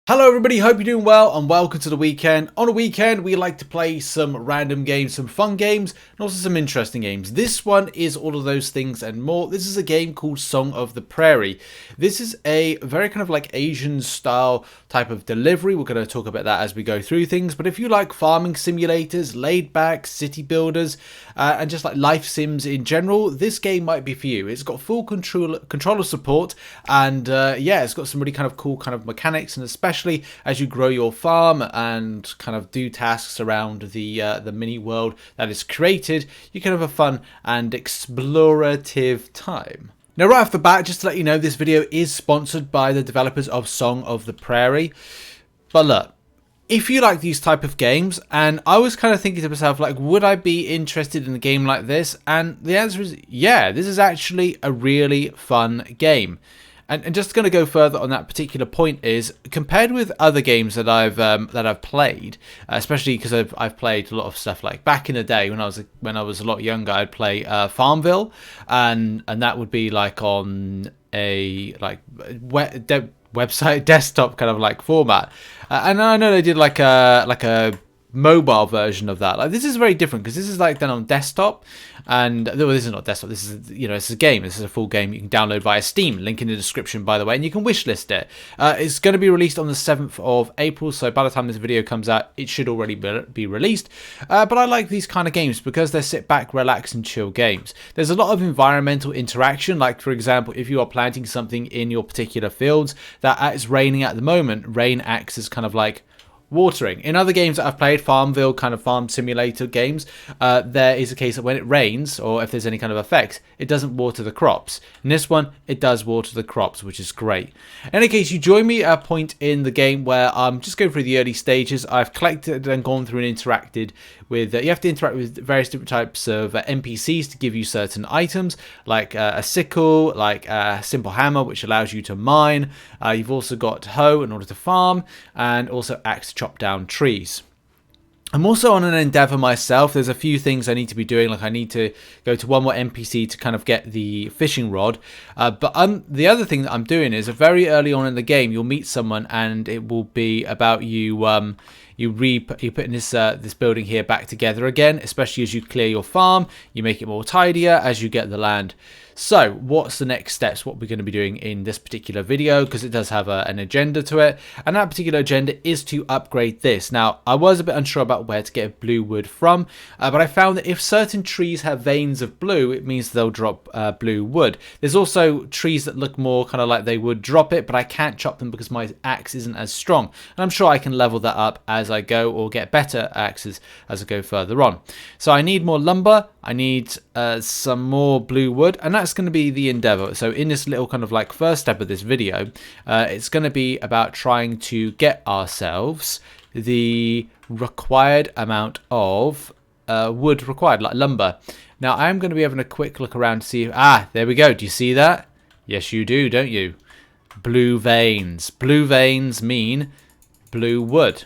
Hello everybody, hope you're doing well and welcome to the weekend. On a weekend we like to play some random games, some fun games and also some interesting games. This one is all of those things and more. This is a game called Song of the Prairie. This is a very kind of like Asian style type of delivery. We're going to talk about that as we go through things, but if you like farming simulators, laid back city builders and just like life sims in general, this game might be for you. It's got full controller support and yeah, it's got some really kind of cool kind of mechanics, and especially as you grow your farm and kind of do tasks around the mini world that is created, you can have a fun and explorative time. Now, right off the bat, just to let you know, this video is sponsored by the developers of Song of the Prairie. But look, if you like these type of games, and I was kind of thinking to myself, like, would I be interested in a game like this? And the answer is yeah, this is actually a really fun game. And just going to go further on that particular point is, compared with other games that I've played, especially because I've played a lot of stuff like back in the day when I was a lot younger, I'd play Farmville, and that would be like on a website desktop kind of like format, and I know they did like a mobile version of that. Like, this is very different because this is like done on desktop, and well, this is not desktop, this is, you know, it's a game, this is a full game you can download via Steam, link in the description by the way, and you can wishlist it. It's going to be released on the 7th of April, so by the time this video comes out it should already be released, but I like these kind of games because they're sit back, relax and chill games. There's a lot of environmental interaction, like for example, if you are planting something in your particular fields that it's raining at the moment, rain acts as kind of like watering. In other games that I've played, Farmville kind of farm simulator games, there is a case that when it rains or if there's any kind of effects, it doesn't water the crops. In this one, it does water the crops, which is great. In any case, you join me at a point in the game where I'm just going through the early stages. I've collected and gone through and interacted with, you have to interact with various different types of NPCs to give you certain items, like a sickle, like a simple hammer, which allows you to mine. You've also got hoe in order to farm, and also axe to chop down trees. I'm also on an endeavor myself. There's a few things I need to be doing, like I need to go to one more NPC to kind of get the fishing rod, but the other thing that I'm doing is, very early on in the game you'll meet someone and it will be about you you're putting this building here back together again, especially as you clear your farm, you make it more tidier as you get the land. So what's the next steps, what we're going to be doing in this particular video, because it does have an agenda to it, and that particular agenda is to upgrade this. Now, I was a bit unsure about where to get blue wood from, but I found that if certain trees have veins of blue, it means they'll drop blue wood. There's also trees that look more kind of like they would drop it, but I can't chop them because my axe isn't as strong, and I'm sure I can level that up as I go, or get better axes as I go further on. So I need more lumber, I need some more blue wood, and that's going to be the endeavor. So in this little kind of like first step of this video, it's going to be about trying to get ourselves the required amount of wood required, like lumber. Now I'm going to be having a quick look around to see there we go. Do you see that? Yes you do, don't you? Blue veins. Blue veins mean blue wood.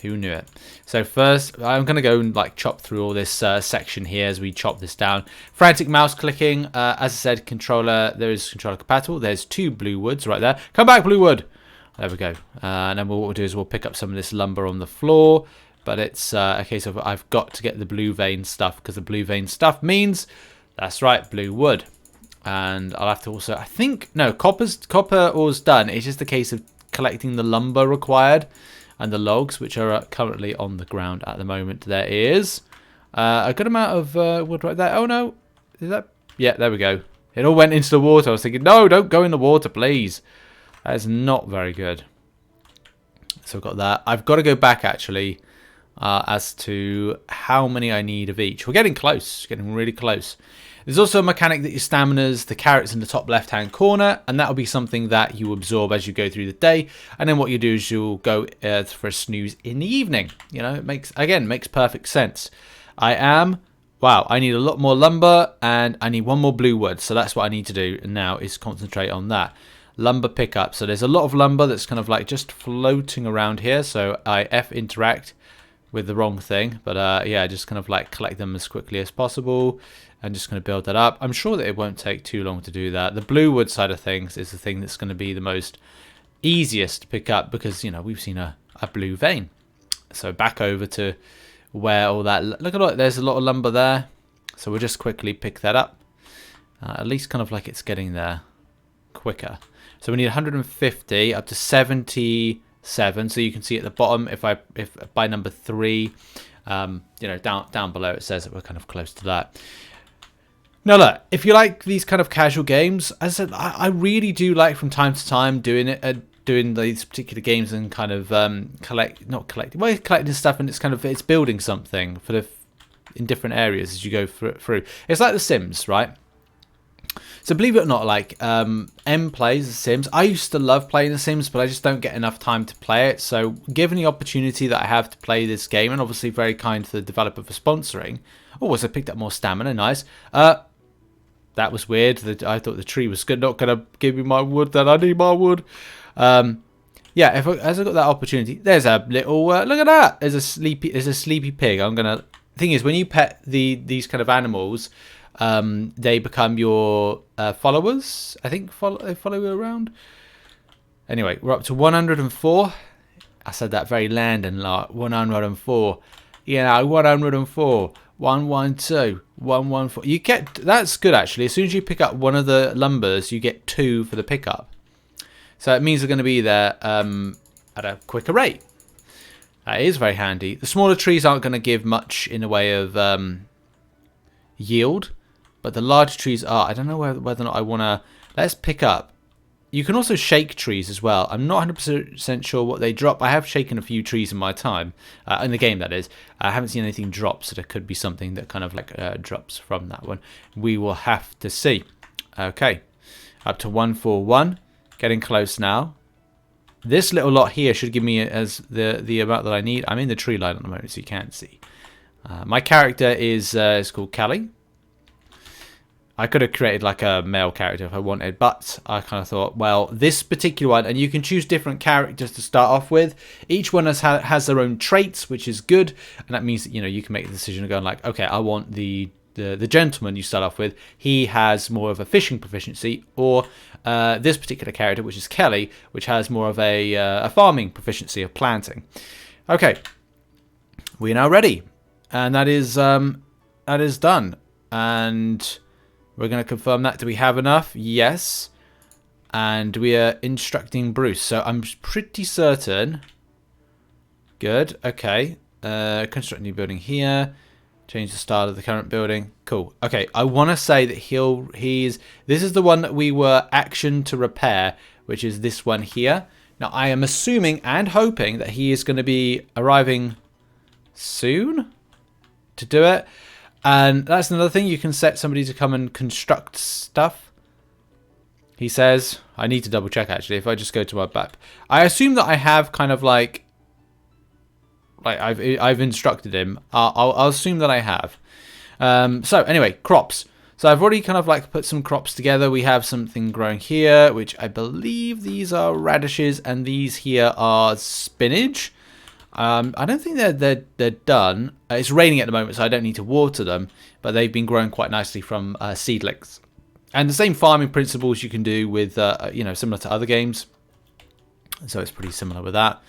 Who knew it? So first, I'm going to go and like chop through all this section here as we chop this down. Frantic mouse clicking. As I said, controller. There is controller compatible. There's 2 blue woods right there. Come back, blue wood. There we go. And then what we'll do is we'll pick up some of this lumber on the floor. But it's a case of I've got to get the blue vein stuff, because the blue vein stuff means, that's right, blue wood. And I'll have to also, I think, no, copper ore's done. It's just a case of collecting the lumber required and the logs, which are currently on the ground at the moment. There is a good amount of wood right there. Oh no, is that? Yeah, there we go. It all went into the water. I was thinking, no, don't go in the water, please. That is not very good. So I've got that. I've got to go back actually as to how many I need of each. We're getting close, getting really close. There's also a mechanic that your stamina's the carrots in the top left hand corner, and that'll be something that you absorb as you go through the day, and then what you do is you'll go for a snooze in the evening. You know, it makes perfect sense. I need a lot more lumber, and I need one more blue wood, so that's what I need to do now, is concentrate on that. Lumber pickup. So there's a lot of lumber that's kind of like just floating around here, so I interact with the wrong thing, but yeah, just kind of like collect them as quickly as possible. I'm just going to build that up. I'm sure that it won't take too long to do that. The blue wood side of things is the thing that's going to be the most easiest to pick up because, you know, we've seen a blue vein. So back over to where all that... Look at it, there's a lot of lumber there. So we'll just quickly pick that up. At least kind of like it's getting there quicker. So we need 150 up to 77. So you can see at the bottom, if by number 3, you know, down below it says that we're kind of close to that. Now look, if you like these kind of casual games, as I said, I really do like from time to time doing these particular games and kind of collecting stuff, and it's building something in different areas as you go through. It's like The Sims, right? So believe it or not, like M plays The Sims. I used to love playing The Sims, but I just don't get enough time to play it. So given the opportunity that I have to play this game, and obviously very kind to the developer for sponsoring. Oh, so I picked up more stamina, nice. That was weird. I thought the tree was not going to give me my wood, then I need my wood. Yeah, as I got that opportunity, there's a little look at that. There's a sleepy pig. Thing is, when you pet these kind of animals, they become your followers. I think they follow you around. Anyway, we're up to 104. I said that very Landon like 104. You know, 104. 112. 114. You get that's good actually. As soon as you pick up one of the lumbers, you get 2 for the pickup. So it means they're going to be there at a quicker rate. That is very handy. The smaller trees aren't going to give much in the way of yield, but the large trees are. I don't know whether or not I want to... Let's pick up. You can also shake trees as well. I'm not 100% sure what they drop. I have shaken a few trees in my time, in the game that is. I haven't seen anything drop, so there could be something that kind of like drops from that one. We will have to see. Okay, up to 141. Getting close now. This little lot here should give me as the amount that I need. I'm in the tree line at the moment, so you can't see. My character is called Callie. I could have created like a male character if I wanted, but I kind of thought, well, this particular one, and you can choose different characters to start off with. Each one has their own traits, which is good, and that means that, you know, you can make the decision of going like, okay, I want the gentleman you start off with. He has more of a fishing proficiency, or this particular character, which is Kelly, which has more of a farming proficiency of planting. Okay, we're now ready, and that is done, and we're going to confirm that. Do we have enough? Yes. And we are instructing Bruce. So I'm pretty certain. Good. Okay. Construct a new building here. Change the style of the current building. Cool. Okay. I want to say that this is the one that we were action to repair, which is this one here. Now I am assuming and hoping that he is going to be arriving soon to do it. And that's another thing. You can set somebody to come and construct stuff. He says, I need to double check actually. If I just go to my map, I assume that I have kind of like I've instructed him. I'll assume that I have. So anyway, crops. So I've already kind of like put some crops together. We have something growing here, which I believe these are radishes, and these here are spinach. I don't think they're done. It's raining at the moment, so I don't need to water them, but they've been growing quite nicely from seedlings. And the same farming principles you can do with, you know, similar to other games. So it's pretty similar with that.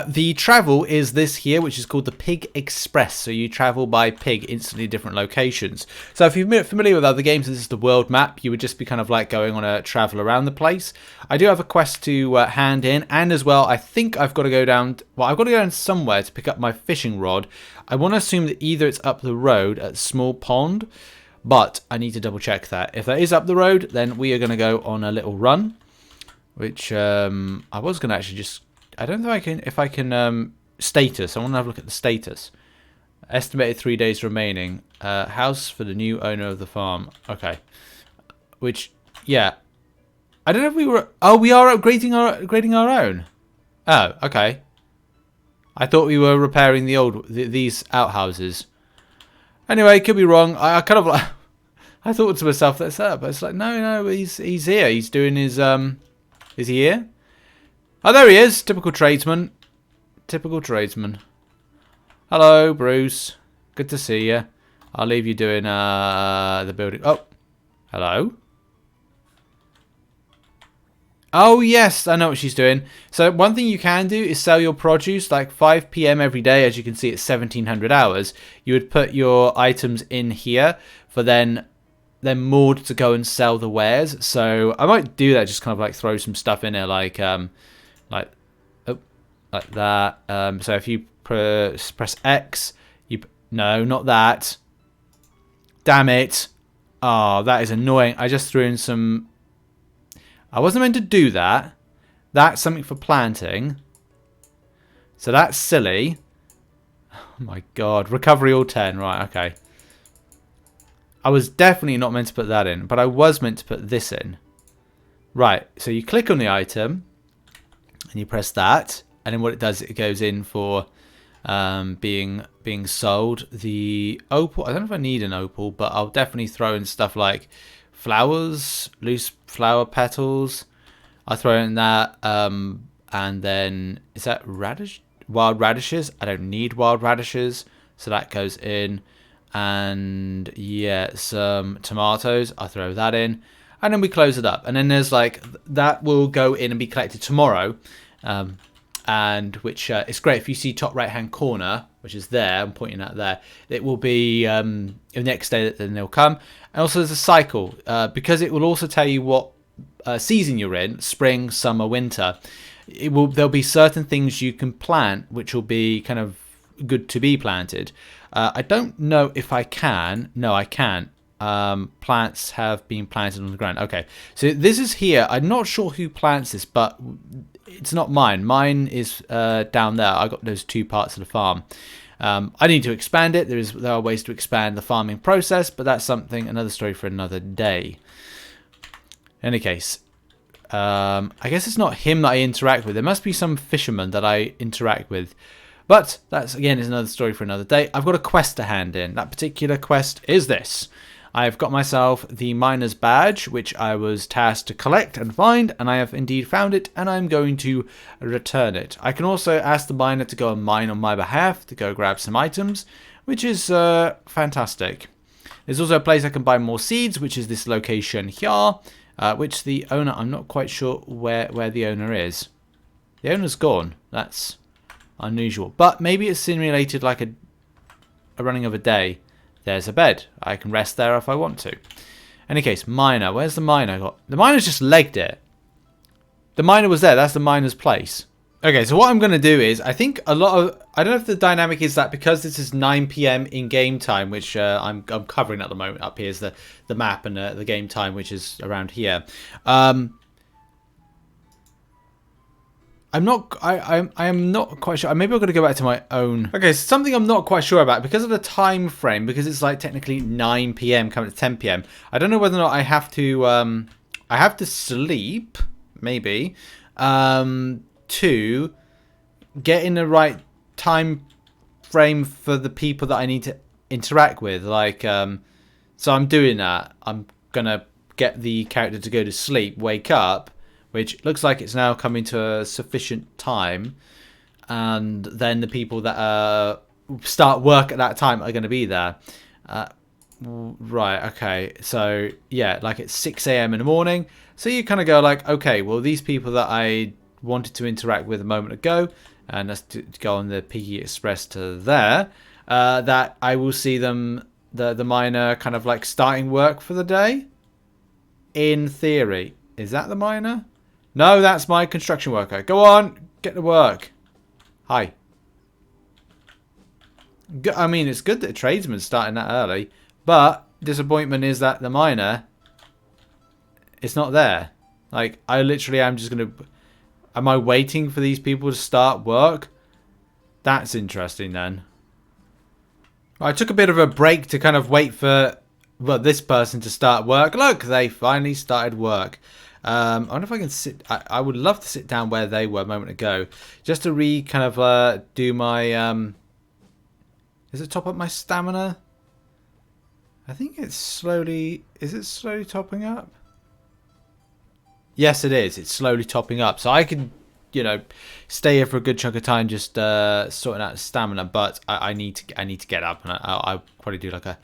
The travel is this here, which is called the Pig Express. So you travel by pig instantly different locations. So if you're familiar with other games, this is the world map. You would just be kind of like going on a travel around the place. I do have a quest to hand in, and as well, I think I've got to go down. Well, I've got to go down somewhere to pick up my fishing rod. I want to assume that either it's up the road at Small Pond, but I need to double check that. If that is up the road, then we are going to go on a little run, which I was going to actually just. I don't know if I can status. I want to have a look at the status. Estimated 3 days remaining. House for the new owner of the farm. Okay. Which, yeah. I don't know if we were... Oh, we are upgrading our own. Oh, okay. I thought we were repairing these outhouses. Anyway, could be wrong. I kind of like... I thought to myself, that's up. But it's like, no, he's here. He's doing his... Is he here? Oh, there he is. Typical tradesman. Typical tradesman. Hello, Bruce. Good to see you. I'll leave you doing the building. Oh, hello. Oh, yes, I know what she's doing. So one thing you can do is sell your produce like 5 p.m. every day. As you can see, it's 1700 hours. You would put your items in here for then Maud to go and sell the wares. So I might do that, just kind of like throw some stuff in there like like that. So if you press X, no, not that. Damn it. Oh, that is annoying. I just threw in some... I wasn't meant to do that. That's something for planting. So that's silly. Oh my god. Recovery all 10. Right, okay. I was definitely not meant to put that in, but I was meant to put this in. Right, so you click on the item and you press that, and then what it does, it goes in for being sold. The opal, I don't know if I need an opal, but I'll definitely throw in stuff like flowers, loose flower petals. I'll throw in that, and then is that radish? Wild radishes. I don't need wild radishes, so that goes in. And yeah, some tomatoes. I'll throw that in, and then we close it up. And then there's like that will go in and be collected tomorrow, and which is great. If you see top right hand corner, which is there, I'm pointing at there, it will be the next day that then they'll come. And also there's a cycle, because it will also tell you what season you're in: spring, summer, winter. There'll be certain things you can plant which will be kind of good to be planted. I don't know if I can. No, I can't. Plants have been planted on the ground. Okay, so this is here. I'm not sure who plants this, but it's not mine. Mine is down there. I got those 2 parts of the farm. I need to expand it. There are ways to expand the farming process, but that's another story for another day. In any case, I guess it's not him that I interact with. There must be some fisherman that I interact with. But that's, again, is another story for another day. I've got a quest to hand in. That particular quest is this. I've got myself the miner's badge, which I was tasked to collect and find, and I have indeed found it, and I'm going to return it. I can also ask the miner to go and mine on my behalf, to go grab some items, which is fantastic. There's also a place I can buy more seeds, which is this location here, which the owner, I'm not quite sure where the owner is. The owner's gone. That's unusual, but maybe it's simulated like a running of a day. There's a bed. I can rest there if I want to. In any case, miner. Where's the miner? The miner's just legged it. The miner was there. That's the miner's place. Okay, so what I'm going to do is, I think a lot of... I don't know if the dynamic is that because this is 9 p.m. in game time, which I'm covering at the moment. Up here is the map and the game time, which is around here. I'm not quite sure. Maybe I've got to go back to my own. Okay, so something I'm not quite sure about because of the time frame, because it's like technically 9 p.m. coming to 10 p.m. I don't know whether or not I have to sleep, maybe, to get in the right time frame for the people that I need to interact with. Like, so I'm doing that. I'm gonna get the character to go to sleep, wake up, which looks like it's now coming to a sufficient time, and then the people that start work at that time are going to be there. Right, okay, so yeah, like it's 6 a.m. in the morning, so you kind of go like, okay, well, these people that I wanted to interact with a moment ago, and let's go on the Piggy Express to there, that I will see them, the miner kind of like starting work for the day, in theory. Is that the miner? No, that's my construction worker. Go on, get to work. Hi. I mean, it's good that a tradesman's starting that early, but disappointment is that the miner, it's not there. Like, I literally am just going to... Am I waiting for these people to start work? That's interesting then. I took a bit of a break to kind of wait for, well, this person to start work. Look, they finally started work. I wonder if I can sit... I would love to sit down where they were a moment ago. Just to kind of do my... Is it top up my stamina? I think it's slowly... Is it slowly topping up? Yes, it is. It's slowly topping up. So I can, you know, stay here for a good chunk of time just sorting out stamina. But I need to get up. And I'll probably do like a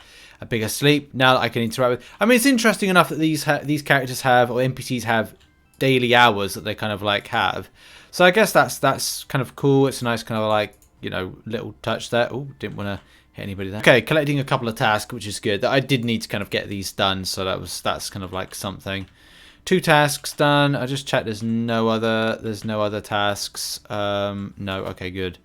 bigger sleep now that I can interact with. I mean, it's interesting enough that these characters have, or NPCs have, daily hours that they kind of like have. So I guess that's kind of cool. It's a nice kind of like, you know, little touch there. Oh, didn't want to hit anybody there. Okay, collecting a couple of tasks, which is good. I did need to kind of get these done, so that's kind of like something. 2 tasks done. I just checked. There's no other tasks. No. Okay, good.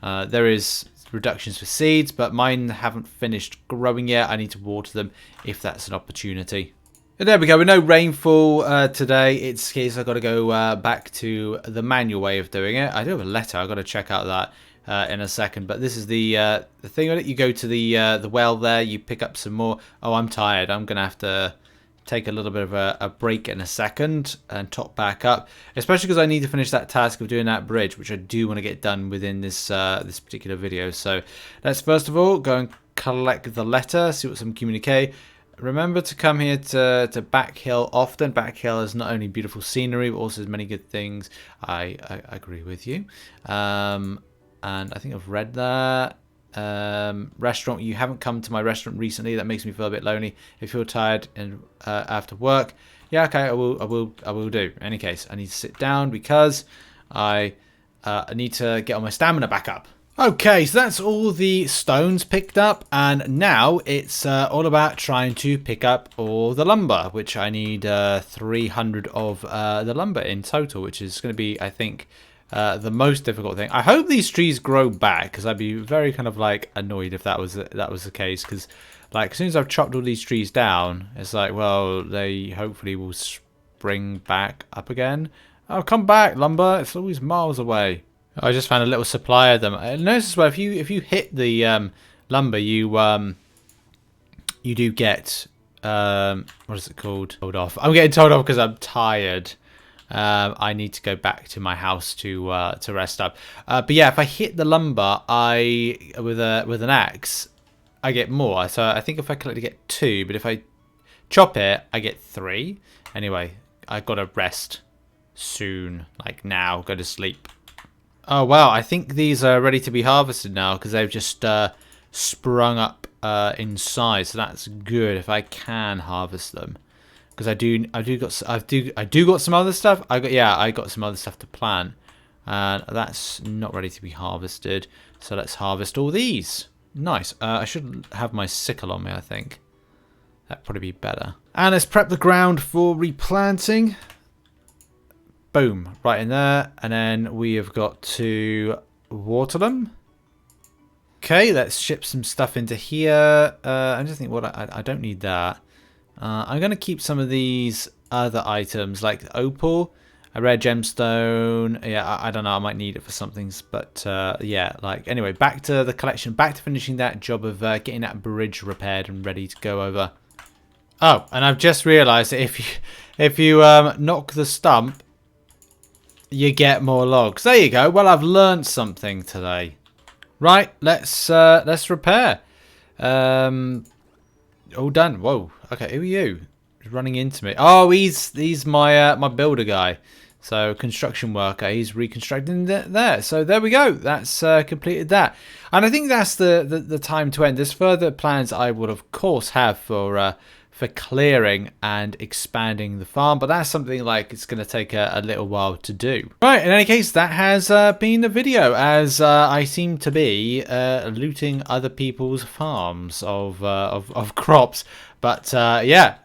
There is reductions for seeds, but mine haven't finished growing yet. I need to water them if that's an opportunity. And there we go. With no rainfall today, it's case I've got to go back to the manual way of doing it. I do have a letter. I've got to check out that in a second. But this is the thing on it. You go to the well there. You pick up some more. Oh, I'm tired. I'm gonna have to take a little bit of a break in a second and top back up, especially because I need to finish that task of doing that bridge, which I do want to get done within this this particular video. So let's first of all go and collect the letter, see what's some communique. Remember to come here to Back Hill often. Back Hill is not only beautiful scenery, but also has many good things. I agree with you. And I think I've read that. Restaurant, you haven't come to my restaurant recently. That makes me feel a bit lonely. If you're tired and after work, yeah, okay, I will do. In any case, I need to sit down because I need to get all my stamina back up. Okay, so that's all the stones picked up, and now it's all about trying to pick up all the lumber, which I need 300 of the lumber in total, which is going to be, I think, the most difficult thing. I hope these trees grow back, because I'd be very kind of like annoyed if that was the case, because like as soon as I've chopped all these trees down, it's like, well, they hopefully will spring back up again. Oh, come back, lumber! It's always miles away. I just found a little supply of them. I noticed as well, if you hit the lumber, you do get what is it called? Told off. I'm getting told off because I'm tired. I need to go back to my house to rest up. But yeah, if I hit the lumber, with an axe, I get more. So I think if I collect, I get 2. But if I chop it, I get 3. Anyway, I've got to rest soon, like now. Go to sleep. Oh wow, I think these are ready to be harvested now because they've just sprung up in size. So that's good if I can harvest them. Because I do got some other stuff. I got some other stuff to plant, and that's not ready to be harvested. So let's harvest all these. Nice. I should have my sickle on me. I think that'd probably be better. And let's prep the ground for replanting. Boom, right in there, and then we have got to water them. Okay, let's ship some stuff into here. I just think what I don't need that. I'm going to keep some of these other items, like the opal, a rare gemstone. Yeah, I don't know. I might need it for something. But yeah, like anyway, back to the collection. Back to finishing that job of getting that bridge repaired and ready to go over. Oh, and I've just realised that if you knock the stump, you get more logs. There you go. Well, I've learned something today. Right, let's repair. All done. Whoa. Okay, who are you? He's running into me. Oh, he's my my builder guy. So construction worker. He's reconstructing there. So there we go. That's completed that. And I think that's the time to end. There's further plans I would of course have for clearing and expanding the farm, but that's something like it's going to take a little while to do. Right, in any case, that has been the video, as I seem to be looting other people's farms of crops. But yeah,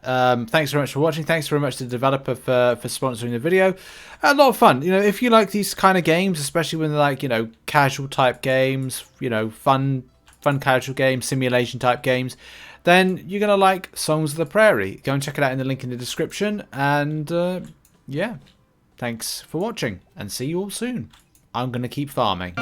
thanks very much for watching. Thanks very much to the developer for sponsoring the video. A lot of fun. You know, if you like these kind of games, especially when they're like, you know, casual type games, you know, fun casual games, simulation type games, then you're going to like Songs of the Prairie. Go and check it out in the link in the description. And yeah, thanks for watching and see you all soon. I'm going to keep farming.